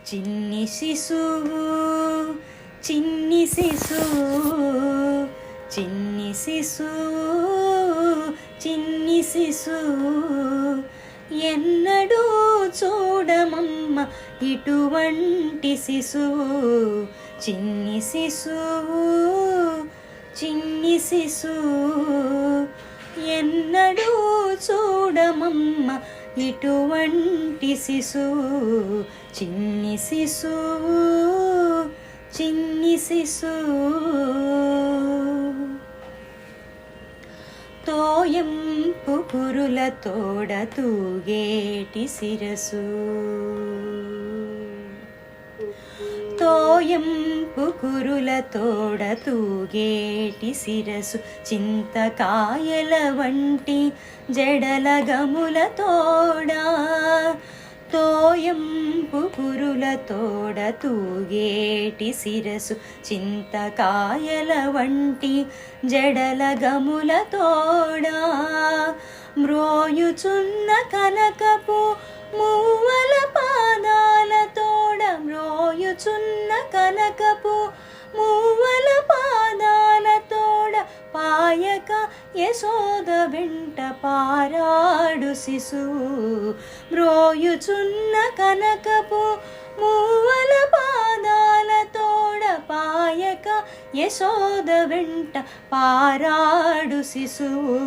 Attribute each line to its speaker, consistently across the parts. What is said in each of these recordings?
Speaker 1: చిన్ని శిశువు చిన్ని శిశువు చిన్ని శిశువు చిన్ని శిశువు ఎన్నడూ చూడమమ్మ ఇటువంటి శిశువు చిన్ని శిశువు చిన్ని శిశువు ఎన్నడూ చూడమమ్మ ఇటువంటి శిశువు చిన్ని శిశువు చిన్ని శిశువు తోయంపు కురుల తోడ తూగేటి శిరసు తోయంపు కురుల తోడ తూగేటి శిరసు చింతకాయల వంటి జడల గముల తోడా తోయంపు కురుల తోడ తూగేటి శిరసు చింతకాయల వంటి జడల గముల తోడా మ్రోయుచున్న కనకపు మూవల పాదాల తోడ మ్రోయుచున్న కనకపు మూవల పాదాల తోడ పాయక యశోద వెంట పారాడు శిశువు మ్రోయుచున్న కనకపు మూవల పాదాల తోడ పాయక యశోద వెంట పారాడు శిశువు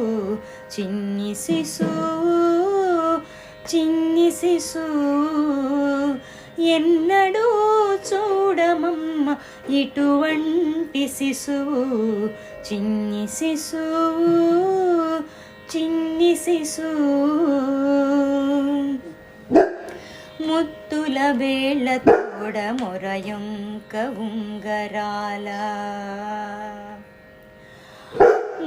Speaker 1: చిన్ని శిశువు చిన్ని శిశువు ఎన్నడూ చూడమమ్మ ఇటువంటి శిశువు చిన్ని శిశువు చిన్ని శిశువు ముత్తుల వేళ్ళ తోడ మొరయొంక ఉంగరాల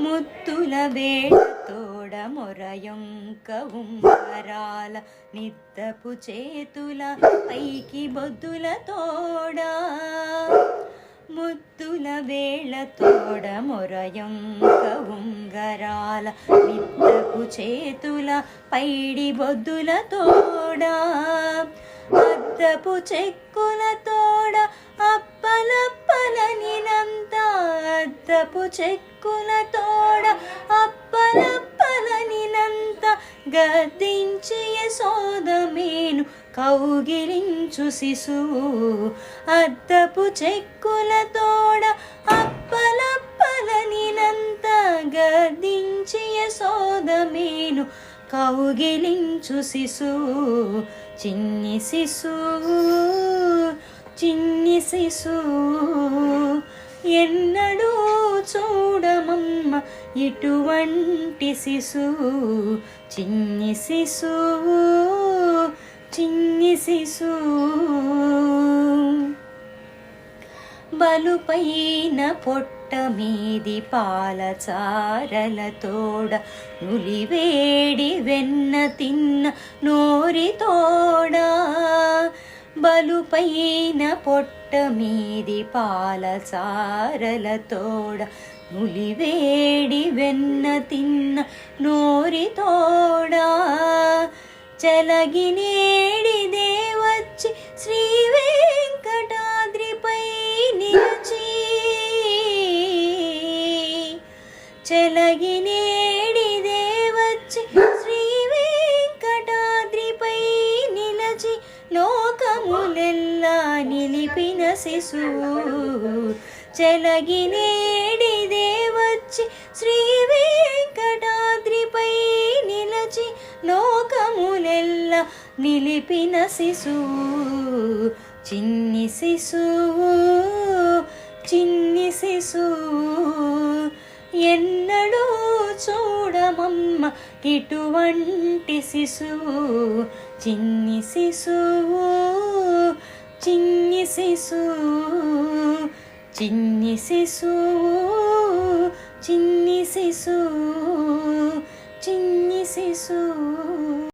Speaker 1: ముత్తుల వేళ్ళ తోడ మొరయొంక ఉంగరాల నిద్దపు చేతుల పైకి బొద్దుల తోడా ముత్తుల వేళ్ళ తోడ మొరయొంక ఉంగరాల నిద్దపు చేతుల పైడి బొద్దుల తోడా అద్దపు చెక్కుల తోడ అప్పలప్పలనినంత అద్దపు చెక్కుల తోడ అప్పలప్పలనినంత గద్దించి యశోద మేను కౌగిలించు శిశువు అద్దపు చెక్కుల తోడ అప్పలప్పలనినంత గద్దించి యశోద మేను కౌగిలించు శిశువు చిన్ని శిశువు చిన్ని శిశువు ఎన్నడూ చూడమమ్మ ఇటువంటి శిశువు చిన్ని శిశువు చిన్ని శిశువు బలుపైన పొట్ట మీది పాలచారల తోడ నులివేడి వెన్న తిన్న నోరి తోడా బలుపైన పొట్ట మీది పాలచారల తోడ నులివేడి వెన్న తిన్న నోరి తోడా చలగినేడిదే వచ్చి శ్రీ వెంకటాద్రిపై నిలిచి చలగినేడిదే వచ్చి శ్రీ వెంకటాద్రిపై నిలచి లోకములెల్లా నిలిపిన శిశువు చలగినేడిదే వచ్చి శ్రీ వెంకటాద్రిపై నిలచి లోకములెల్లా నిలిపిన శిశువు చిన్ని శిశువు చిన్ని శిశువు ఎన్నడూ చూడమమ్మ ఇటువంటి శిశువు చిన్ని శిశువు చిన్ని శిశువు చిన్ని శిశువు చిన్ని శిశువు చిన్ని శిశువు